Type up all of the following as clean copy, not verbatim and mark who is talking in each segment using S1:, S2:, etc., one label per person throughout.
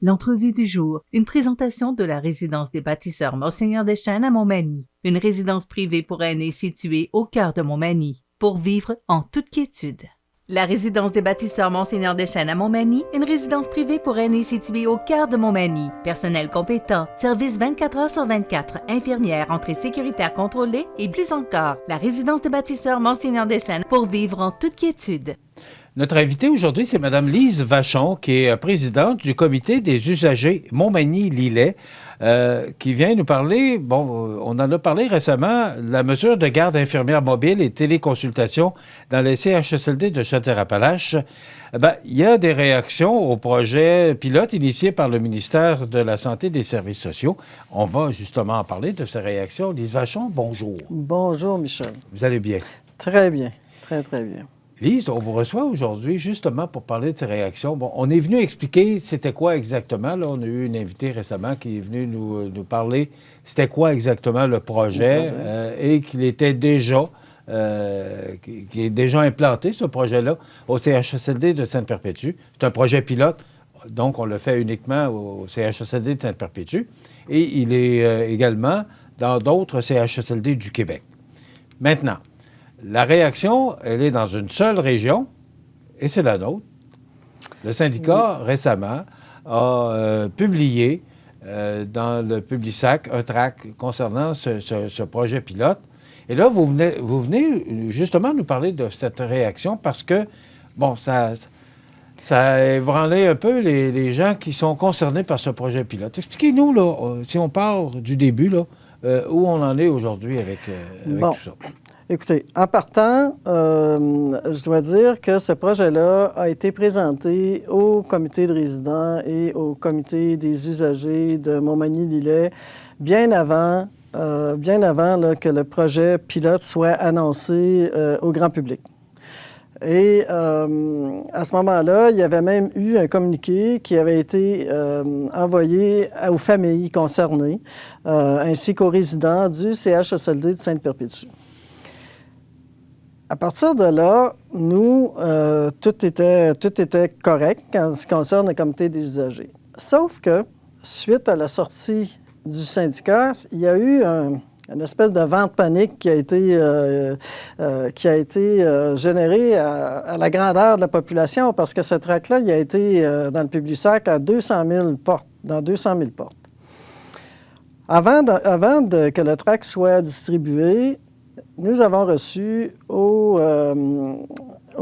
S1: L'entrevue du jour, une présentation de la résidence des bâtisseurs Monseigneur Deschênes à Montmagny, une résidence privée pour aînés située au cœur de Montmagny, pour vivre en toute quiétude. La résidence des bâtisseurs Monseigneur Deschênes à Montmagny, une résidence privée pour aînés située au cœur de Montmagny. Personnel compétent, service 24 heures sur 24, infirmière, entrée sécuritaire contrôlée et plus encore. La résidence des bâtisseurs Monseigneur Deschênes pour vivre en toute quiétude.
S2: Notre invitée aujourd'hui, c'est Mme Lise Vachon, qui est présidente du comité des usagers Montmagny-Lillet, qui vient nous parler, on en a parlé récemment, la mesure de garde infirmière mobile et téléconsultation dans les CHSLD de Chaudière-Appalaches. Il y a des réactions au projet pilote initié par le ministère de la Santé et des Services sociaux. On va justement en parler de ces réactions. Lise Vachon, bonjour.
S3: Bonjour, Michel.
S2: Vous allez bien?
S3: Très bien, très, très bien.
S2: Lise, on vous reçoit aujourd'hui justement pour parler de ces réactions. Bon, on est venu expliquer c'était quoi exactement. Là, on a eu une invitée récemment qui est venue nous parler c'était quoi exactement le projet et qu'il était déjà, qui est déjà implanté, ce projet-là, au CHSLD de Sainte-Perpétue. C'est un projet pilote, donc on le fait uniquement au CHSLD de Sainte-Perpétue. Et il est également dans d'autres CHSLD du Québec. Maintenant, la réaction, elle est dans une seule région, et c'est la nôtre. Le syndicat, récemment, a publié dans le Publisac un tract concernant ce projet pilote. Et là, vous venez justement nous parler de cette réaction parce que, ça a ébranlé un peu les gens qui sont concernés par ce projet pilote. Expliquez-nous, là, si on part du début, là, où on en est aujourd'hui avec tout ça.
S3: Écoutez, en partant, je dois dire que ce projet-là a été présenté au comité de résidents et au comité des usagers de Montmagny-Lillet bien avant là, que le projet pilote soit annoncé au grand public. Et à ce moment-là, il y avait même eu un communiqué qui avait été envoyé aux familles concernées ainsi qu'aux résidents du CHSLD de Sainte-Perpétue. À partir de là, nous, tout était correct en ce qui concerne le comité des usagers. Sauf que, suite à la sortie du syndicat, il y a eu une espèce de vent de panique qui a été généré à la grandeur de la population parce que ce tract-là, il a été dans le Publisac à 200 000 portes, dans 200 000 portes. Avant que le tract soit distribué, nous avons reçu au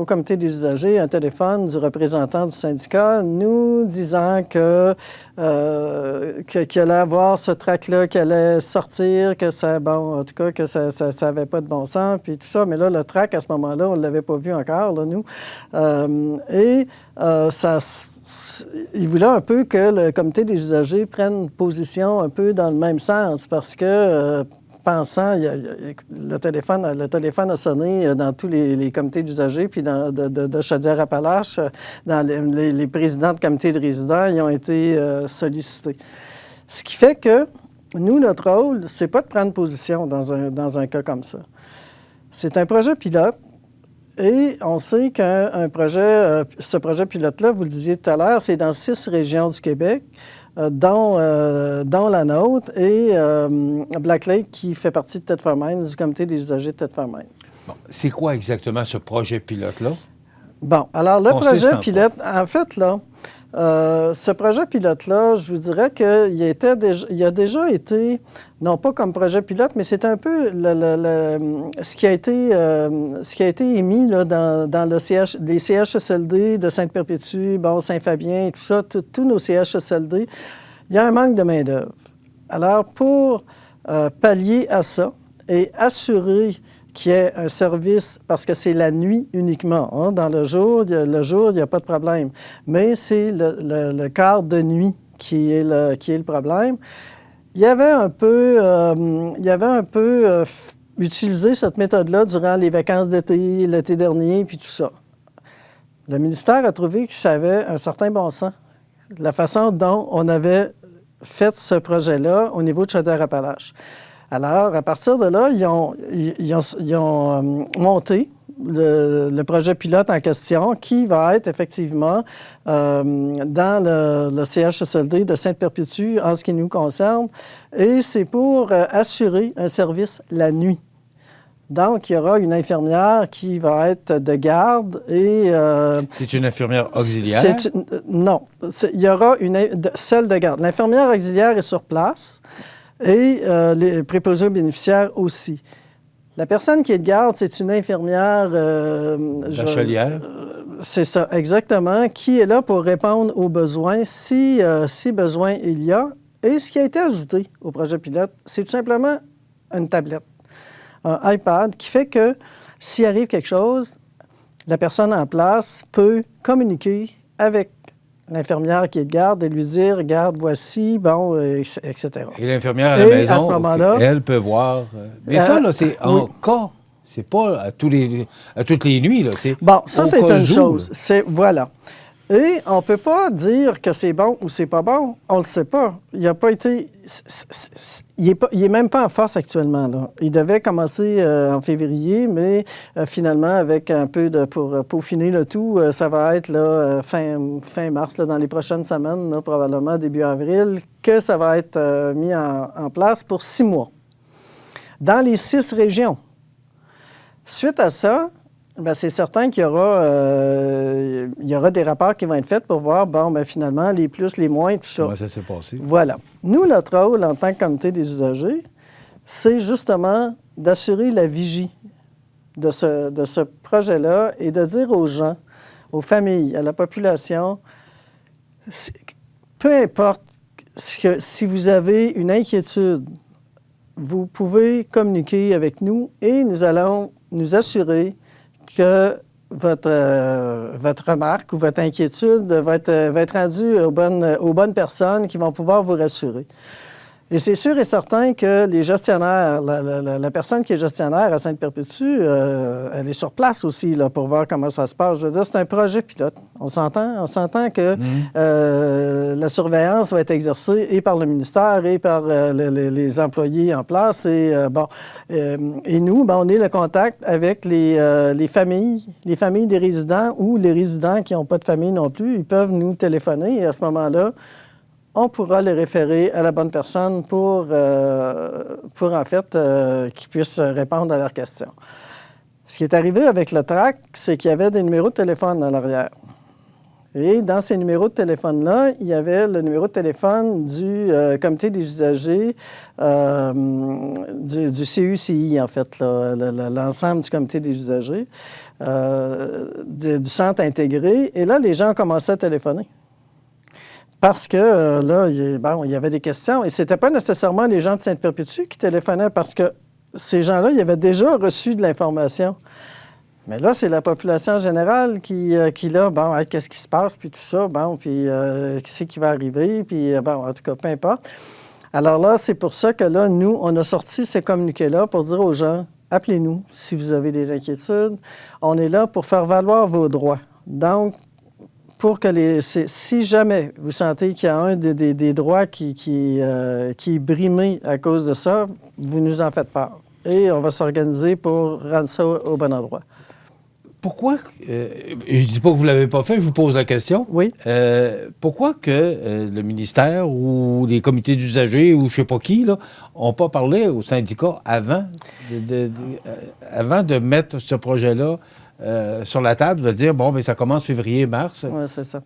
S3: comité des usagers un téléphone du représentant du syndicat nous disant qu'il allait avoir ce tract-là, qu'il allait sortir, que ça, en tout cas, que ça n'avait pas de bon sens, puis tout ça. Mais là, le tract, à ce moment-là, on ne l'avait pas vu encore, là, nous. Il voulait un peu que le comité des usagers prenne position un peu dans le même sens parce que... le téléphone a sonné dans tous les comités d'usagers, puis de Chaudière-Appalaches, dans les présidents de comités de résidents, ils ont été sollicités. Ce qui fait que nous, notre rôle, c'est pas de prendre position dans un cas comme ça. C'est un projet pilote, et on sait ce projet pilote-là, vous le disiez tout à l'heure, c'est dans 6 régions du Québec, dont la nôtre et Black Lake qui fait partie de Thetford-Mines, du comité des usagers de Thetford-Mines.
S2: Bon, c'est quoi exactement ce projet pilote-là?
S3: Bon, alors le projet pilote, en fait, là, ce projet pilote-là, je vous dirais qu'il a déjà été, non pas comme projet pilote, mais c'est un peu ce qui a été émis là, dans les CHSLD de Sainte-Perpétue, Saint-Fabien et tout ça, tous nos CHSLD, il y a un manque de main-d'œuvre. Alors, pour pallier à ça et assurer qu'il y ait un service, parce que c'est la nuit uniquement. Hein? Dans le jour, il n'y a pas de problème. Mais c'est le quart de nuit qui est le problème. Il y avait un peu utilisé cette méthode-là durant les vacances d'été, l'été dernier, puis tout ça. Le ministère a trouvé que ça avait un certain bon sens. La façon dont on avait fait ce projet-là au niveau de Chaudière-Appalaches. Alors, à partir de là, ils ont monté le projet pilote en question qui va être effectivement dans le CHSLD de Sainte-Perpétue en ce qui nous concerne. Et c'est pour assurer un service la nuit. Donc, il y aura une infirmière qui va être de garde et...
S2: c'est une infirmière auxiliaire?
S3: Non, il y aura celle de garde. L'infirmière auxiliaire est sur place et les préposés aux bénéficiaires aussi. La personne qui est de garde, c'est une infirmière...
S2: bachelière?
S3: C'est ça, exactement, qui est là pour répondre aux besoins si besoin il y a. Et ce qui a été ajouté au projet pilote, c'est tout simplement une tablette. Un iPad qui fait que s'il arrive quelque chose, la personne en place peut communiquer avec l'infirmière qui est de garde et lui dire, regarde, voici, bon, etc.
S2: Et l'infirmière à la maison,
S3: à ce moment-là,
S2: elle peut voir. Mais ça, là, c'est en cas. C'est pas à toutes les nuits, là.
S3: Bon, ça, c'est une chose.
S2: Là.
S3: Voilà. Et on ne peut pas dire que c'est bon ou c'est pas bon. On ne le sait pas. Il n'a pas été... Il n'est même pas en force actuellement, là. Il devait commencer en février, mais finalement, avec un peu pour peaufiner le tout, ça va être là, fin mars, là, dans les prochaines semaines, là, probablement début avril, que ça va être mis en place pour 6 mois. Dans les 6 régions. Suite à ça, bien, c'est certain qu'il y aura des rapports qui vont être faits pour voir, bon, bien, finalement, les plus, les moins, tout ça.
S2: Comment ça s'est passé?
S3: Voilà. Nous, notre rôle en tant que comité des usagers, c'est justement d'assurer la vigie de ce projet-là et de dire aux gens, aux familles, à la population, peu importe si vous avez une inquiétude, vous pouvez communiquer avec nous et nous allons nous assurer que votre remarque ou votre inquiétude va être rendue aux bonnes personnes qui vont pouvoir vous rassurer. Et c'est sûr et certain que les gestionnaires, la personne qui est gestionnaire à Sainte-Perpétue, elle est sur place aussi là, pour voir comment ça se passe. Je veux dire, c'est un projet pilote. On s'entend que la surveillance va être exercée et par le ministère et par les employés en place. Et, et nous, on est le contact avec les familles des résidents ou les résidents qui n'ont pas de famille non plus. Ils peuvent nous téléphoner et à ce moment-là, on pourra les référer à la bonne personne pour en fait, qu'ils puissent répondre à leurs questions. Ce qui est arrivé avec le TRAC, c'est qu'il y avait des numéros de téléphone à l'arrière. Et dans ces numéros de téléphone-là, il y avait le numéro de téléphone du comité des usagers, du CUCI, en fait, l'ensemble du comité des usagers, du centre intégré. Et là, les gens ont commencé à téléphoner. Parce que là, il y avait des questions. Et ce n'était pas nécessairement les gens de Sainte-Perpétue qui téléphonaient parce que ces gens-là, ils avaient déjà reçu de l'information. Mais là, c'est la population générale qui là, qu'est-ce qui se passe, puis tout ça, puis qu'est-ce qui va arriver, puis en tout cas, peu importe. Alors là, c'est pour ça que là, nous, on a sorti ce communiqué-là pour dire aux gens, appelez-nous si vous avez des inquiétudes. On est là pour faire valoir vos droits. Donc, pour que si jamais vous sentez qu'il y a un des droits qui est brimé à cause de ça, vous nous en faites part. Et on va s'organiser pour rendre ça au bon endroit.
S2: Pourquoi, je ne dis pas que vous ne l'avez pas fait, je vous pose la question.
S3: Oui.
S2: Pourquoi que le ministère ou les comités d'usagers ou je ne sais pas qui n'ont pas parlé aux syndicats avant de mettre ce projet-là sur la table, de dire, ça commence février-mars.
S3: Oui, c'est ça.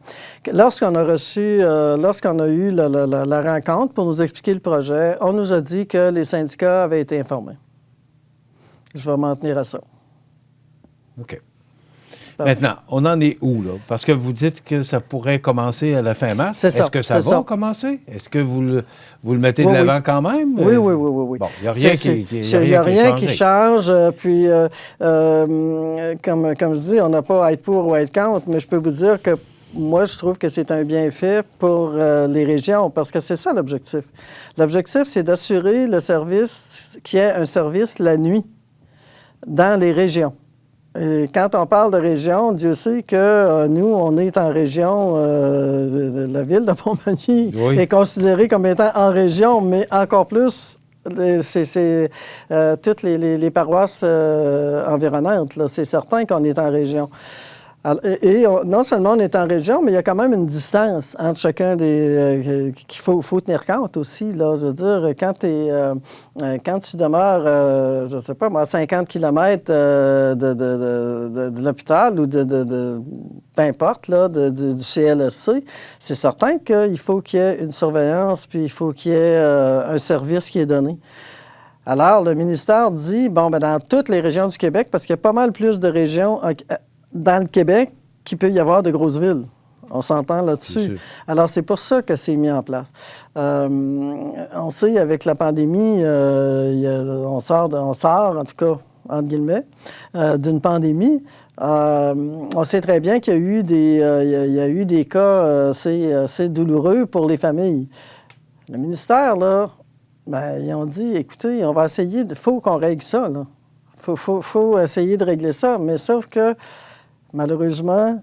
S3: Lorsqu'on a eu la rencontre pour nous expliquer le projet, on nous a dit que les syndicats avaient été informés. Je vais m'en tenir à ça.
S2: OK. Maintenant, on en est où, là? Parce que vous dites que ça pourrait commencer à la fin mars.
S3: C'est ça.
S2: Est-ce que ça va commencer? Est-ce que vous le mettez de l'avant quand même?
S3: Oui.
S2: Bon, il n'y a rien
S3: Il n'y a rien qui change. Puis, comme je dis, on n'a pas à être pour ou à être contre, mais je peux vous dire que moi, je trouve que c'est un bienfait pour les régions, parce que c'est ça l'objectif. L'objectif, c'est d'assurer le service, qu'il y ait un service la nuit dans les régions. Et quand on parle de région, Dieu sait que nous, on est en région, la ville de Montmagny est considérée comme étant en région, mais encore plus C'est toutes les paroisses environnantes, là. C'est certain qu'on est en région. Alors, non seulement on est en région, mais il y a quand même une distance entre chacun des... qu'il faut tenir compte aussi, là. Je veux dire, quand tu demeures, je ne sais pas moi, à 50 km de l'hôpital ou peu importe, là, du CLSC, c'est certain qu'il faut qu'il y ait une surveillance, puis il faut qu'il y ait un service qui est donné. Alors, le ministère dit, bon, ben dans toutes les régions du Québec, parce qu'il y a pas mal plus de régions dans le Québec qu'il peut y avoir de grosses villes. On s'entend là-dessus. Alors, c'est pour ça que c'est mis en place. On sait, avec la pandémie, on sort, en tout cas, entre guillemets, d'une pandémie. On sait très bien qu'il y a eu des cas assez douloureux pour les familles. Le ministère, là, ben, ils ont dit, écoutez, on va essayer, il faut qu'on règle ça, là. Faut essayer de régler ça, mais sauf que, malheureusement,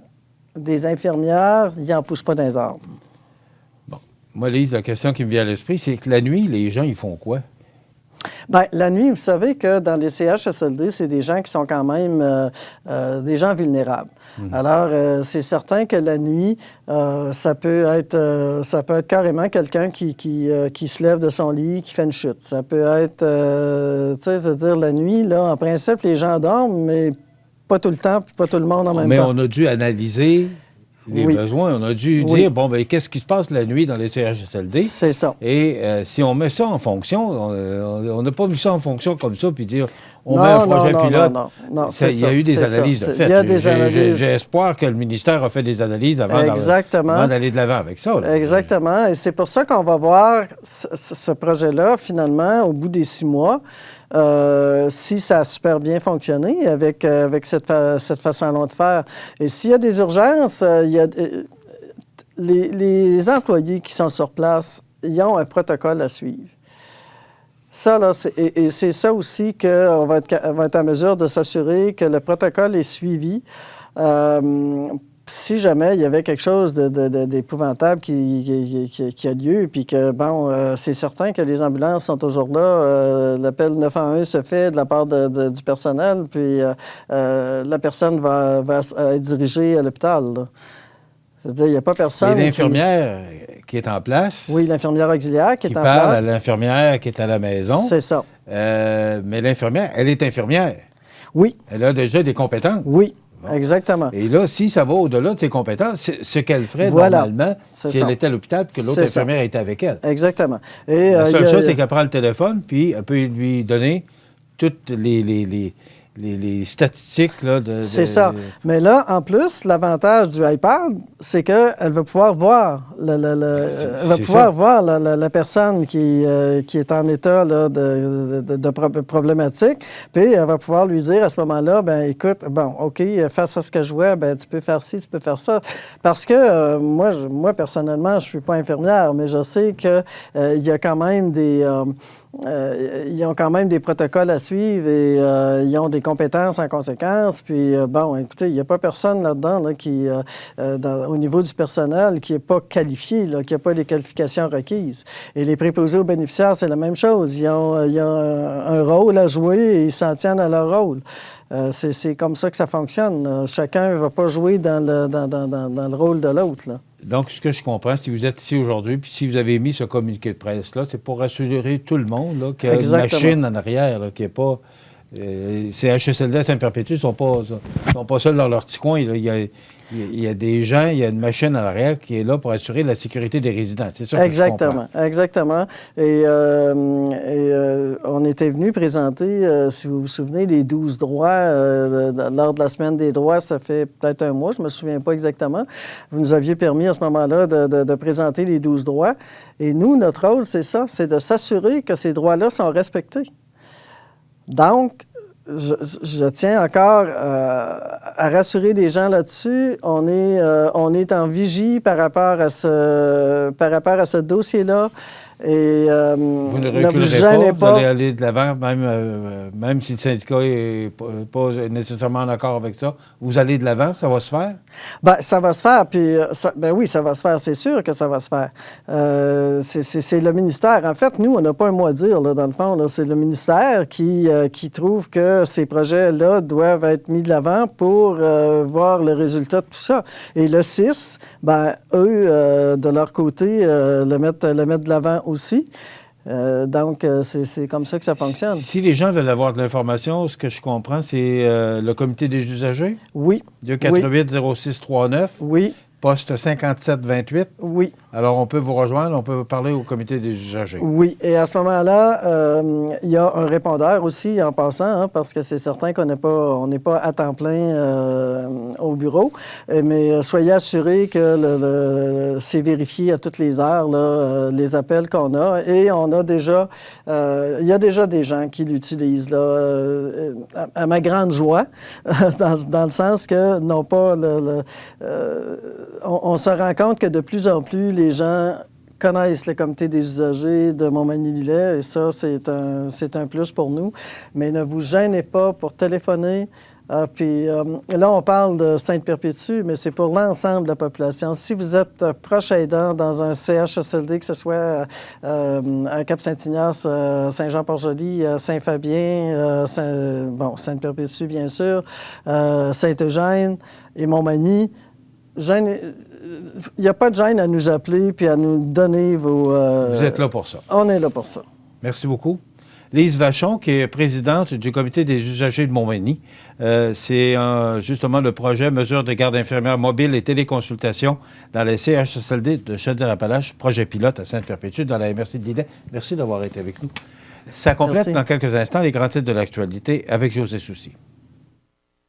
S3: des infirmières, ils n'en poussent pas dans les arbres.
S2: Bon. Moi, Lise, la question qui me vient à l'esprit, c'est que la nuit, les gens, ils font quoi?
S3: Bien, la nuit, vous savez que dans les CHSLD, c'est des gens qui sont quand même des gens vulnérables. Alors, c'est certain que la nuit, ça peut être carrément quelqu'un qui se lève de son lit, qui fait une chute. Ça peut être, tu sais, je veux dire, la nuit, là, en principe, les gens dorment, mais pas tout le temps, puis pas tout le monde en même temps.
S2: Mais on a dû analyser les besoins. On a dû dire, bon, bien, qu'est-ce qui se passe la nuit dans les CHSLD?
S3: C'est ça.
S2: Et si on met ça en fonction, on n'a pas mis ça en fonction comme ça, puis dire, on met un projet pilote.
S3: Non,
S2: il y a eu des analyses de fait.
S3: Il y a des analyses.
S2: J'ai espoir que le ministère a fait des analyses avant d'aller de l'avant avec ça. Là.
S3: Exactement. Et c'est pour ça qu'on va voir ce projet-là, finalement, au bout des 6 mois. Si ça a super bien fonctionné avec cette façon-là de faire. Et s'il y a des urgences, les employés qui sont sur place, ils ont un protocole à suivre. Ça, là, c'est ça aussi qu'on va être en mesure de s'assurer que le protocole est suivi. Si jamais il y avait quelque chose d'épouvantable qui a lieu, puis que, bon, c'est certain que les ambulances sont toujours là, l'appel 911 se fait de la part du personnel, puis la personne va être dirigée à l'hôpital. C'est-à-dire, il n'y a pas personne.
S2: Et l'infirmière qui est en place.
S3: Oui, l'infirmière auxiliaire qui est en place.
S2: Qui parle à l'infirmière qui est à la maison.
S3: C'est ça.
S2: Mais l'infirmière, elle est infirmière.
S3: Oui.
S2: Elle a déjà des compétences.
S3: Oui. Bon. Exactement.
S2: Et là, si ça va au-delà de ses compétences, c'est ce qu'elle ferait normalement si elle était à l'hôpital et que l'autre infirmière était avec elle.
S3: Exactement.
S2: Et, la seule chose, c'est qu'elle prend le téléphone puis elle peut lui donner toutes les statistiques. Là,
S3: c'est ça. Mais là, en plus, l'avantage du iPad, c'est qu'elle va pouvoir voir la personne qui est en état là, de problématique. Puis, elle va pouvoir lui dire à ce moment-là, ben écoute, bon, OK, face à ce que je vois, ben tu peux faire ci, tu peux faire ça. Parce que moi personnellement, je ne suis pas infirmière, mais je sais qu'il y a quand même ils ont quand même des protocoles à suivre et ils ont des compétences en conséquence. Puis, bon, écoutez, il n'y a pas personne là-dedans là, au niveau du personnel qui n'est pas qualifié, là, qui n'a pas les qualifications requises. Et les préposés aux bénéficiaires, c'est la même chose. Ils ont un rôle à jouer et ils s'en tiennent à leur rôle. C'est comme ça que ça fonctionne. Chacun ne va pas jouer dans le rôle de l'autre, là.
S2: Donc, ce que je comprends, si vous êtes ici aujourd'hui, puis si vous avez mis ce communiqué de presse-là, c'est pour rassurer tout le monde qu'il y a une machine en arrière, là, qui n'est pas... CHSLD à Saint-Perpétue ne sont pas seuls dans leur petit coin. Là. Il y a des gens, il y a une machine en arrière qui est là pour assurer la sécurité des résidents. C'est ça que je comprends.
S3: Exactement. Et on était venu présenter, si vous vous souvenez, les 12 droits lors de la Semaine des droits. Ça fait peut-être un mois, je ne me souviens pas exactement. Vous nous aviez permis à ce moment-là de présenter les 12 droits. Et nous, notre rôle, c'est ça, c'est de s'assurer que ces droits-là sont respectés. Donc, je tiens encore à rassurer les gens là-dessus. On est en vigie par rapport à ce dossier-là. Et
S2: Vous ne
S3: ne vous
S2: reculerez
S3: gênez
S2: pas, vous allez
S3: pas.
S2: aller de l'avant, même si le syndicat n'est pas nécessairement en accord avec ça. Vous allez de l'avant, ça va se faire?
S3: Ben, ça va se faire, puis ben oui, ça va se faire, c'est sûr que ça va se faire. C'est le ministère. En fait, nous, on n'a pas un mot à dire, là, dans le fond. C'est le ministère qui trouve que ces projets-là doivent être mis de l'avant pour voir le résultat de tout ça. Et le 6, ben, eux, de leur côté, le mettre de l'avant aussi. Donc, c'est comme ça que ça fonctionne.
S2: Si les gens veulent avoir de l'information, ce que je comprends, c'est le comité des usagers?
S3: Oui.
S2: 248-0639,
S3: Oui.
S2: poste 5728.
S3: Oui.
S2: Alors, on peut vous rejoindre, on peut vous parler au comité des usagers.
S3: Oui, et à ce moment-là, il y a un répondeur aussi en passant, hein, parce que c'est certain qu'on n'est pas à temps plein au bureau, mais soyez assurés que c'est vérifié à toutes les heures, là, les appels qu'on a, et on a déjà, il y a déjà des gens qui l'utilisent, là, à ma grande joie, dans le sens que non pas on se rend compte que de plus en plus, les gens connaissent le comité des usagers de Montmagny-Lillet, et ça, c'est un plus pour nous. Mais ne vous gênez pas pour téléphoner. Puis là, on parle de Sainte-Perpétue, mais c'est pour l'ensemble de la population. Si vous êtes proche aidant dans un CHSLD, que ce soit à Cap-Saint-Ignace, Saint-Jean-Port-Joli, Saint-Fabien, Sainte-Perpétue, bien sûr, Saint-Eugène et Montmagny, il n'y a pas de gêne à nous appeler puis à nous donner vos...
S2: Vous êtes là pour ça.
S3: On est là pour ça.
S2: Merci beaucoup. Lise Vachon, qui est présidente du comité des usagers de Montmagny. C'est justement le projet Mesures de garde infirmière mobile et téléconsultation dans les CHSLD de Chaudière-Appalaches, projet pilote à Sainte-Perpétue dans la MRC de Lillet. Merci d'avoir été avec nous. Ça complète dans quelques instants les grands titres de l'actualité avec José Soucy.